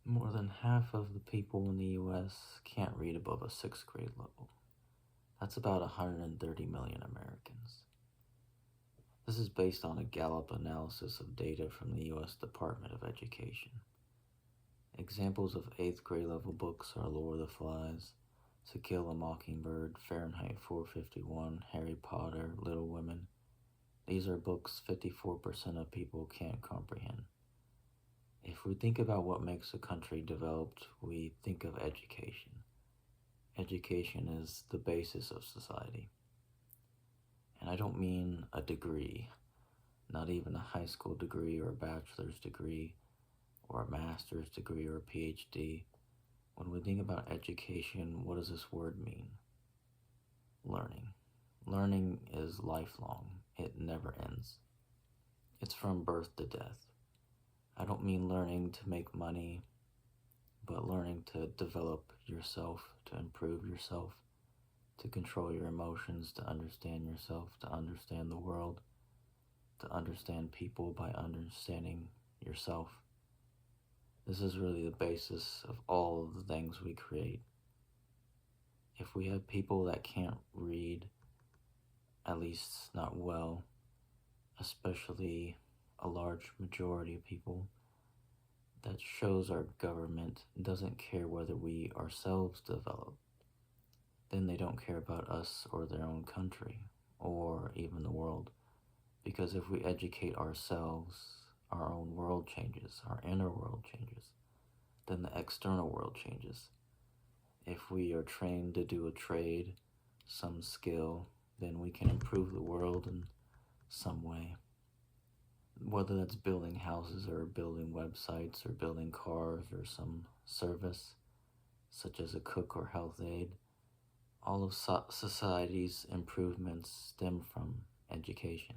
More than half of the people in the US can't read above a sixth grade level. That's about 130 million Americans. This is based on a Gallup analysis of data from the US Department of Education. Examples of 8th grade level books are Lord of the Flies, To Kill a Mockingbird, Fahrenheit 451, Harry Potter, Little Women. These are books 54% of people can't comprehend. If we think about what makes a country developed, we think of education. Education is the basis of society. And I don't mean a degree, not even a high school degree or a bachelor's degree or a master's degree or a PhD. When we think about education, what does this word mean? Learning. Learning is lifelong. It never ends. It's from birth to death. I don't mean learning to make money, but learning to develop yourself, to improve yourself, to control your emotions, to understand yourself, to understand the world, to understand people by understanding yourself. This is really the basis of all of the things we create. If we have people that can't read, at least not well, especially a large majority of people, that shows our government doesn't care whether we ourselves develop. Then they don't care about us or their own country, or even the world. Because if we educate ourselves, our own world changes, our inner world changes, then the external world changes. If we are trained to do a trade, some skill, then we can improve the world in some way. Whether that's building houses or building websites or building cars or some service, such as a cook or health aid, all of society's improvements stem from education.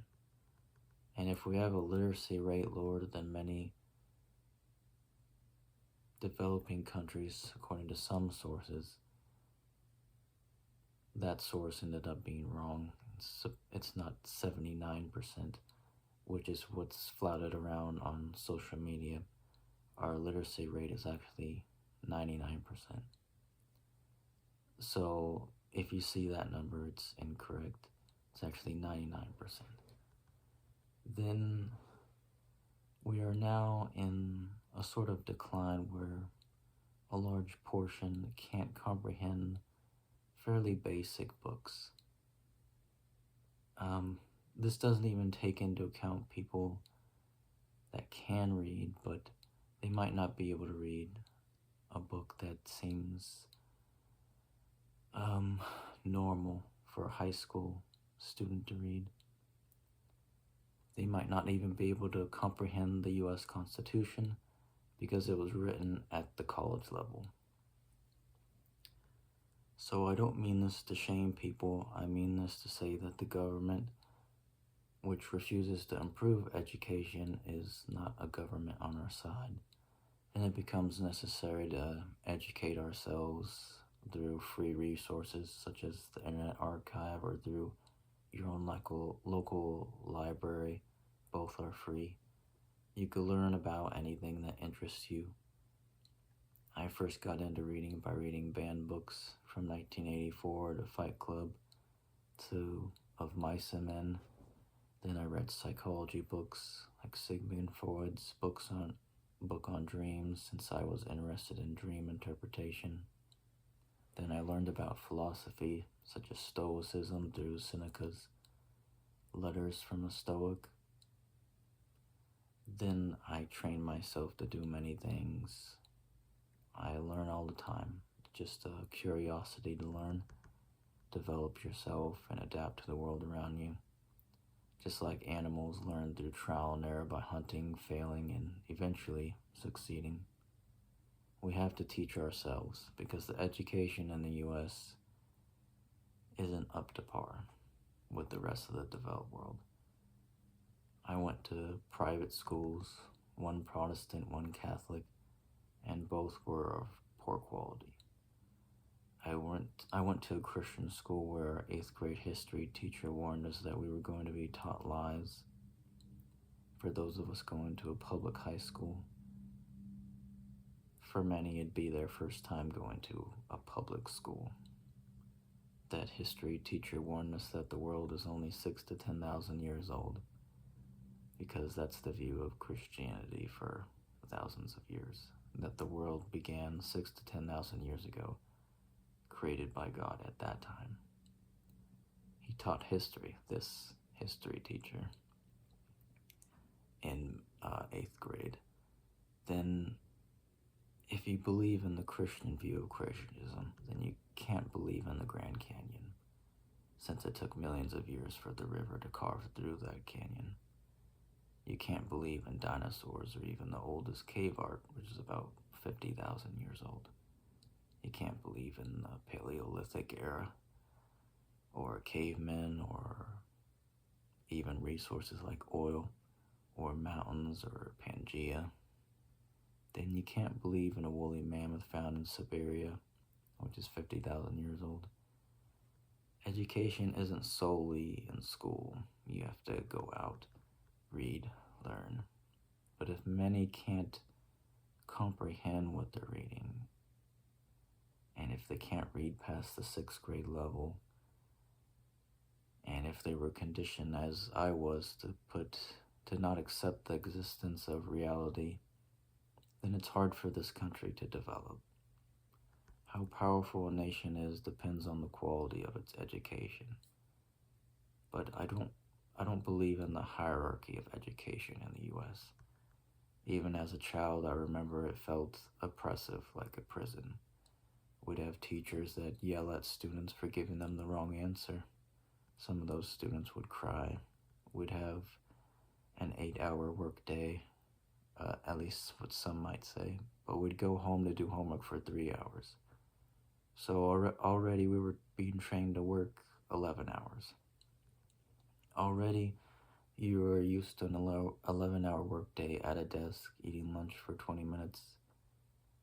And if we have a literacy rate lower than many developing countries, according to some sources, that source ended up being wrong. It's not 79%, which is what's flouted around on social media. Our literacy rate is actually 99%. So if you see that number, it's incorrect. It's actually 99%. Then we are now in a sort of decline where a large portion can't comprehend fairly basic books. This doesn't even take into account people that can read, but they might not be able to read a book that seems normal for a high school student to read. They might not even be able to comprehend the US Constitution because it was written at the college level. So I don't mean this to shame people. I mean this to say that the government, which refuses to improve education, is not a government on our side. And it becomes necessary to educate ourselves through free resources such as the Internet Archive or through your own local library. Both are free. You can learn about anything that interests you. I first got into reading by reading banned books from 1984 to Fight Club to Of Mice and Men. Then I read psychology books like Sigmund Freud's book on dreams, since I was interested in dream interpretation. Then I learned about philosophy such as Stoicism through Seneca's Letters from a Stoic. Then I trained myself to do many things. I learn all the time, just a curiosity to learn, develop yourself, and adapt to the world around you. Just like animals learn through trial and error by hunting, failing, and eventually succeeding. We have to teach ourselves because the education in the US isn't up to par with the rest of the developed world. I went to private schools, one Protestant, one Catholic, and both were of poor quality. I went to a Christian school where our 8th grade history teacher warned us that we were going to be taught lies. For those of us going to a public high school, for many, it'd be their first time going to a public school. That history teacher warned us that the world is only 6 to 10,000 years old, because that's the view of Christianity for thousands of years. That the world began 6 to 10,000 years ago, created by God at that time. He taught history, this history teacher, in 8th grade. Then, if you believe in the Christian view of creationism, then you can't believe in the Grand Canyon, since it took millions of years for the river to carve through that canyon. You can't believe in dinosaurs or even the oldest cave art, which is about 50,000 years old. You can't believe in the Paleolithic era, or cavemen, or even resources like oil, or mountains, or Pangea. Then you can't believe in a woolly mammoth found in Siberia, which is 50,000 years old. Education isn't solely in school. You have to go out, read, learn. But if many can't comprehend what they're reading, and if they can't read past the 6th grade level, and if they were conditioned, as I was, to not accept the existence of reality, then it's hard for this country to develop. How powerful a nation is depends on the quality of its education. But I don't believe in the hierarchy of education in the US. Even as a child, I remember it felt oppressive, like a prison. We'd have teachers that yell at students for giving them the wrong answer. Some of those students would cry. We'd have an 8-hour work day, at least what some might say, but we'd go home to do homework for 3 hours. So already we were being trained to work 11 hours. Already you were used to an 11-hour work day at a desk, eating lunch for 20 minutes,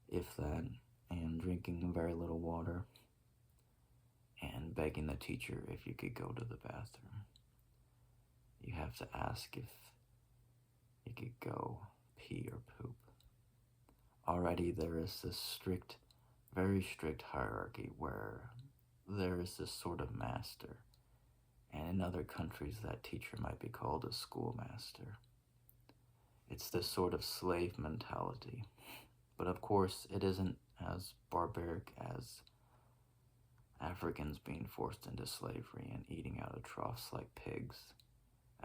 if that, and drinking very little water, and begging the teacher if you could go to the bathroom. You have to ask if you could go pee or poop. Already there is this strict, very strict hierarchy where there is this sort of master, and in other countries that teacher might be called a schoolmaster. It's this sort of slave mentality, but of course it isn't as barbaric as Africans being forced into slavery and eating out of troughs like pigs,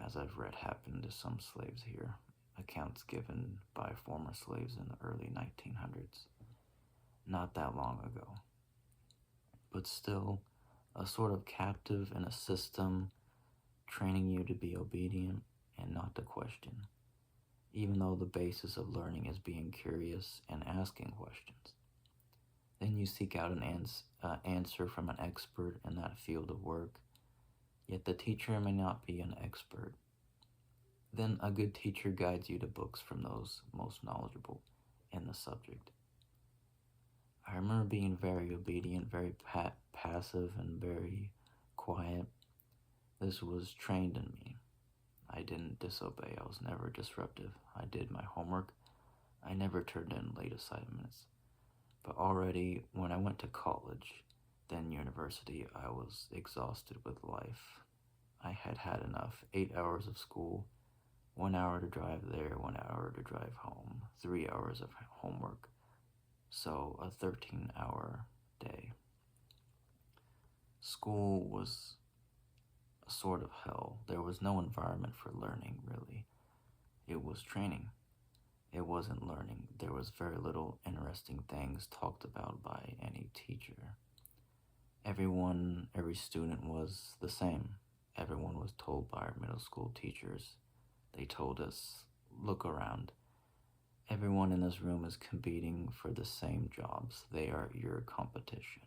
as I've read happened to some slaves here, accounts given by former slaves in the early 1900s. Not that long ago. But still, a sort of captive in a system training you to be obedient and not to question, even though the basis of learning is being curious and asking questions. Then you seek out an answer from an expert in that field of work, yet the teacher may not be an expert. Then a good teacher guides you to books from those most knowledgeable in the subject. I remember being very obedient, very passive, and very quiet. This was trained in me. I didn't disobey. I was never disruptive. I did my homework. I never turned in late assignments. But already, when I went to college, then university, I was exhausted with life. I had had enough. 8 hours of school, 1 hour to drive there, 1 hour to drive home, 3 hours of homework. So a 13-hour day. School was a sort of hell. There was no environment for learning, really. It was training. It wasn't learning. There was very little interesting things talked about by any teacher. Every student was the same. Everyone was told by our middle school teachers. They told us, look around. Everyone in this room is competing for the same jobs. They are your competition.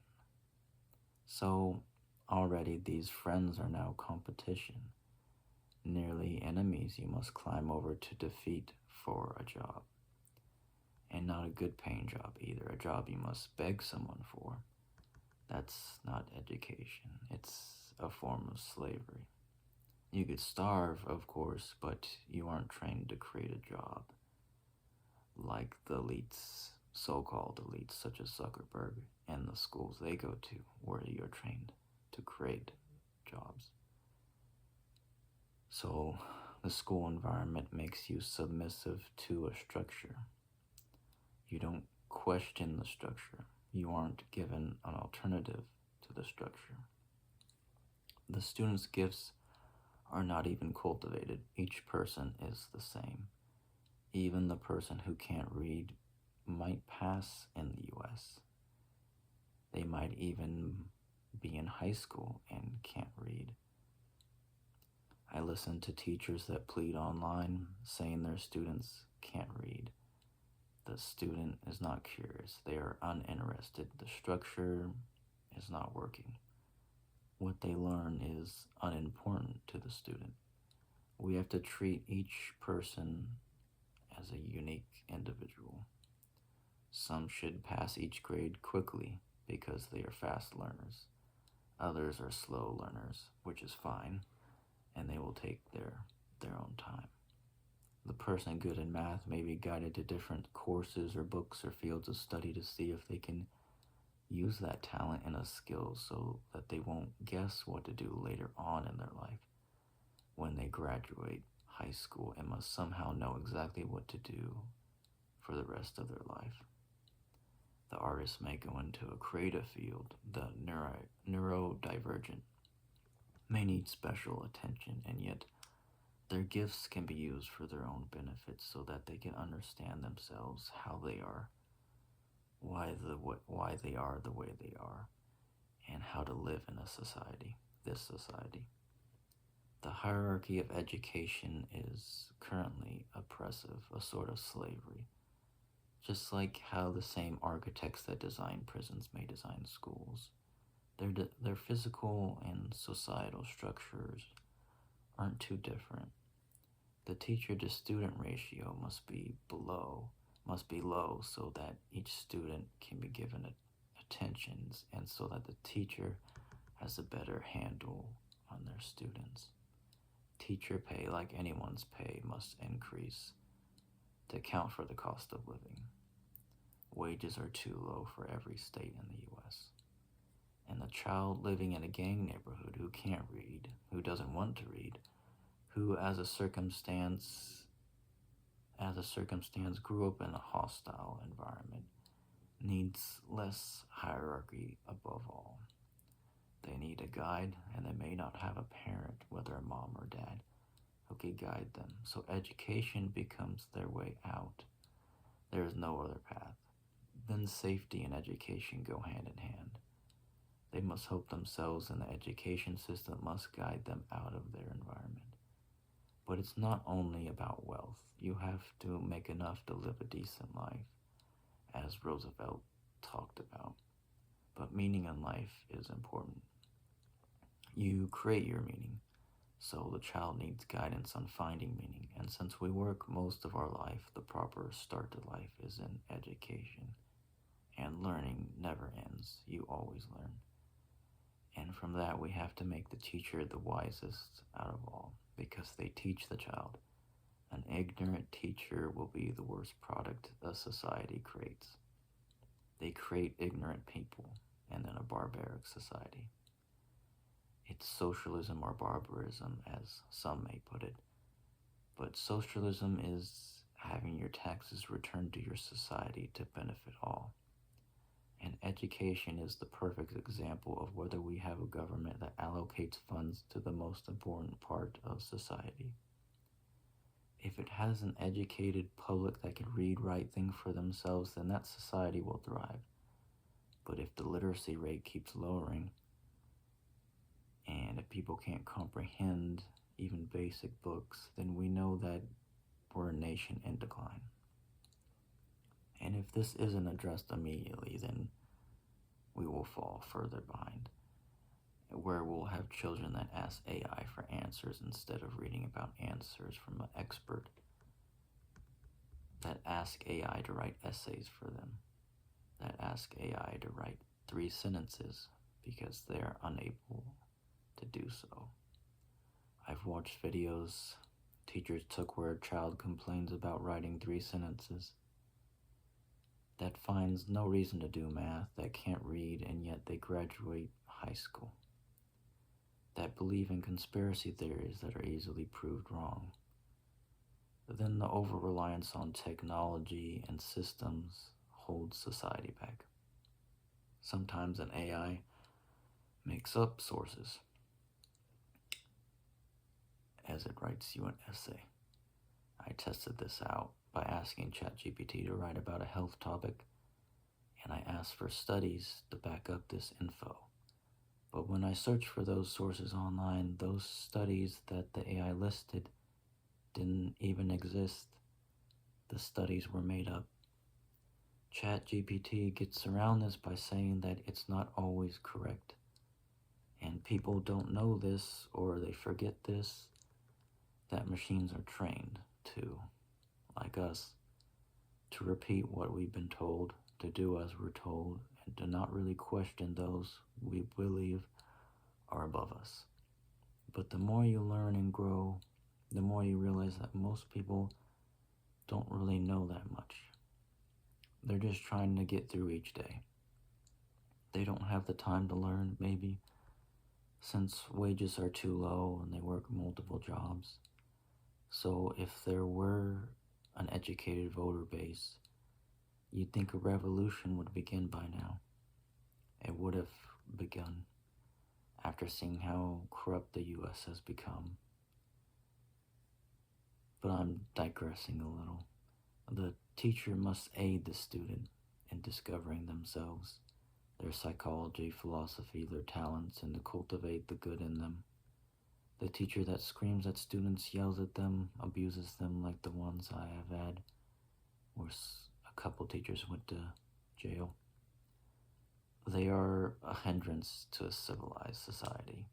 So already these friends are now competition. Nearly enemies you must climb over to defeat for a job. And not a good paying job either. A job you must beg someone for. That's not education. It's a form of slavery. You could starve, of course, but you aren't trained to create a job like the elites so-called elites such as Zuckerberg and the schools they go to where you're trained to create jobs. So the school environment makes you submissive to a structure. You don't question the structure. You aren't given an alternative to the structure. The students' gifts are not even cultivated. Each person is the same. Even the person who can't read might pass in the US. They might even be in high school and can't read. I listen to teachers that plead online saying their students can't read. The student is not curious. They are uninterested. The structure is not working. What they learn is unimportant to the student. We have to treat each person as a unique individual. Some should pass each grade quickly because they are fast learners. Others are slow learners, which is fine, and they will take their own time. The person good in math may be guided to different courses or books or fields of study to see if they can use that talent and a skill so that they won't guess what to do later on in their life. When they graduate high school and must somehow know exactly what to do for the rest of their life. The artist may go into a creative field. The neurodivergent may need special attention, and yet their gifts can be used for their own benefit so that they can understand themselves, how they are, why they are the way they are, and how to live in this society. The hierarchy of education is currently oppressive, a sort of slavery. Just like how the same architects that design prisons may design schools. Their physical and societal structures aren't too different. The teacher to student ratio must be low so that each student can be given attentions and so that the teacher has a better handle on their students. Teacher pay, like anyone's pay, must increase to account for the cost of living. Wages are too low for every state in the US. And the child living in a gang neighborhood who can't read, who doesn't want to read, who as a circumstance grew up in a hostile environment, needs less hierarchy above all. They need a guide, and they may not have a parent, whether a mom or dad, who can guide them. So education becomes their way out. There is no other path. Then safety and education go hand in hand. They must hope themselves, and the education system must guide them out of their environment. But it's not only about wealth. You have to make enough to live a decent life, as Roosevelt talked about. But meaning in life is important. You create your meaning, so the child needs guidance on finding meaning. And since we work most of our life, the proper start to life is in education. And learning never ends. You always learn. And from that, we have to make the teacher the wisest out of all, because they teach the child. An ignorant teacher will be the worst product a society creates. They create ignorant people, and then a barbaric society. It's socialism or barbarism, as some may put it. But socialism is having your taxes returned to your society to benefit all. And education is the perfect example of whether we have a government that allocates funds to the most important part of society. If it has an educated public that can read, write, think for themselves, then that society will thrive. But if the literacy rate keeps lowering, and if people can't comprehend even basic books, then we know that we're a nation in decline. And if this isn't addressed immediately, then we will fall further behind, where we'll have children that ask AI for answers instead of reading about answers from an expert, that ask AI to write essays for them, that ask AI to write 3 sentences because they are unable to do so. I've watched videos teachers took where a child complains about writing 3 sentences. that finds no reason to do math, that can't read, and yet they graduate high school, that believe in conspiracy theories that are easily proved wrong. Then the over-reliance on technology and systems holds society back. Sometimes an AI makes up sources as it writes you an essay. I tested this out by asking ChatGPT to write about a health topic, and I asked for studies to back up this info. But when I searched for those sources online, those studies that the AI listed didn't even exist. The studies were made up. ChatGPT gets around this by saying that it's not always correct. And people don't know this, or they forget this, that machines are trained to, like us, to repeat what we've been told, to do as we're told, and to not really question those we believe are above us. But the more you learn and grow, the more you realize that most people don't really know that much. They're just trying to get through each day. They don't have the time to learn, maybe, since wages are too low and they work multiple jobs. So if there were an educated voter base, you'd think a revolution would begin by now. It would have begun after seeing how corrupt the US has become. But I'm digressing a little. The teacher must aid the student in discovering themselves, their psychology, philosophy, their talents, and to cultivate the good in them. The teacher that screams at students, yells at them, abuses them like the ones I have had, where a couple teachers went to jail. They are a hindrance to a civilized society.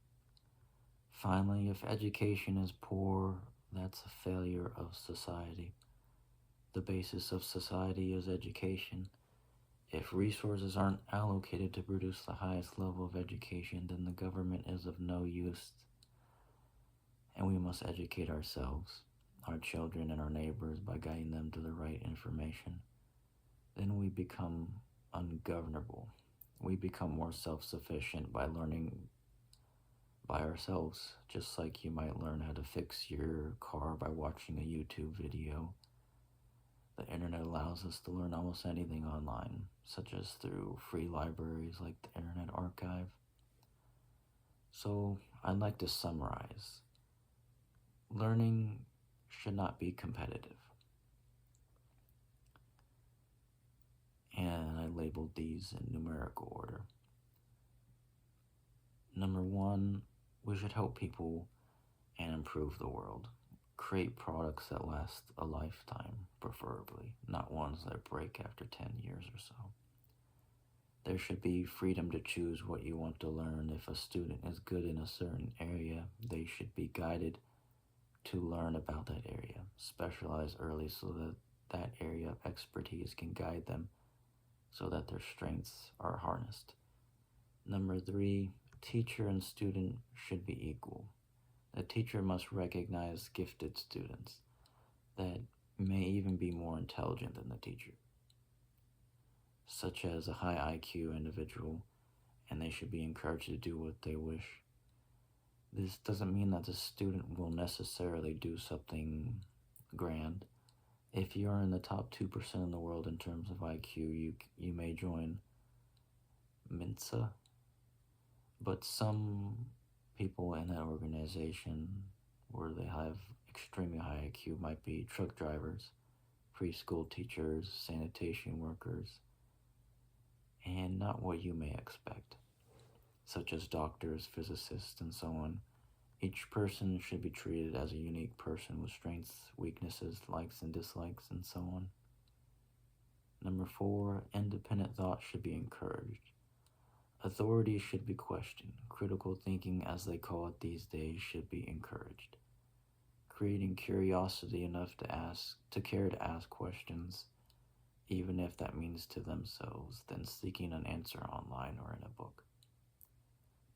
Finally, if education is poor, that's a failure of society. The basis of society is education. If resources aren't allocated to produce the highest level of education, then the government is of no use. And we must educate ourselves, our children, and our neighbors by guiding them to the right information. Then we become ungovernable. We become more self-sufficient by learning by ourselves, just like you might learn how to fix your car by watching a YouTube video. The internet allows us to learn almost anything online, such as through free libraries like the Internet Archive. So I'd like to summarize. Learning should not be competitive. And I labeled these in numerical order. Number 1, we should help people and improve the world. Create products that last a lifetime, preferably, not ones that break after 10 years or so. There should be freedom to choose what you want to learn. If a student is good in a certain area, they should be guided to learn about that area. Specialize early so that that area of expertise can guide them so that their strengths are harnessed. Number 3, teacher and student should be equal. The teacher must recognize gifted students that may even be more intelligent than the teacher, such as a high IQ individual, and they should be encouraged to do what they wish. This doesn't mean that the student will necessarily do something grand. If you're in the top 2% in the world in terms of IQ, you may join Mensa, but some people in that organization where they have extremely high IQ might be truck drivers, preschool teachers, sanitation workers, and not what you may expect, such as doctors, physicists, and so on. Each person should be treated as a unique person with strengths, weaknesses, likes and dislikes, and so on. Number 4, independent thought should be encouraged. Authority should be questioned. Critical thinking, as they call it these days, should be encouraged. Creating curiosity enough to care to ask questions, even if that means to themselves, than seeking an answer online or in a book.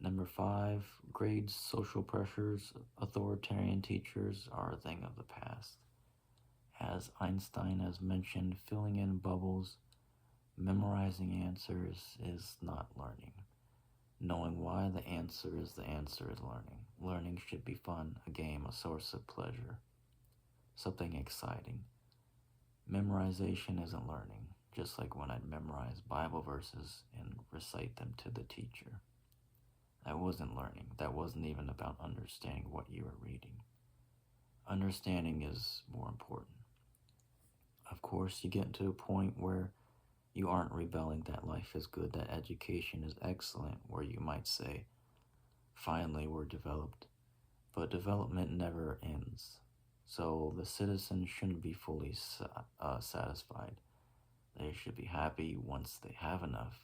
Number 5, grades, social pressures, authoritarian teachers are a thing of the past. As Einstein has mentioned, filling in bubbles Memorizing answers is not learning. Knowing why the answer is learning. Learning should be fun, a game, a source of pleasure, something exciting. Memorization isn't learning, just like when I'd memorize Bible verses and recite them to the teacher. That wasn't learning. That wasn't even about understanding what you were reading. Understanding is more important. Of course, you get to a point where you aren't rebelling that life is good, that education is excellent, where you might say, finally, we're developed. But development never ends. So the citizens shouldn't be fully satisfied. They should be happy once they have enough,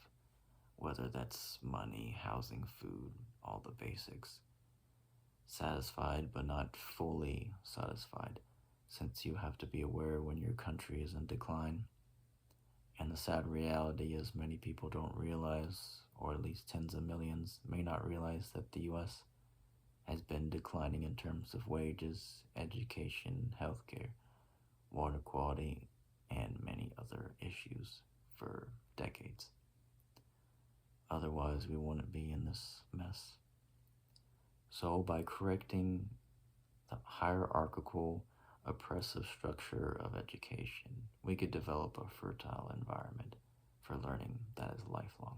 whether that's money, housing, food, all the basics. Satisfied but not fully satisfied, since you have to be aware when your country is in decline. And the sad reality is many people don't realize, or at least tens of millions may not realize, that the US has been declining in terms of wages, education, healthcare, water quality, and many other issues for decades. Otherwise, we wouldn't be in this mess. So, by correcting the hierarchical, oppressive structure of education, we could develop a fertile environment for learning that is lifelong.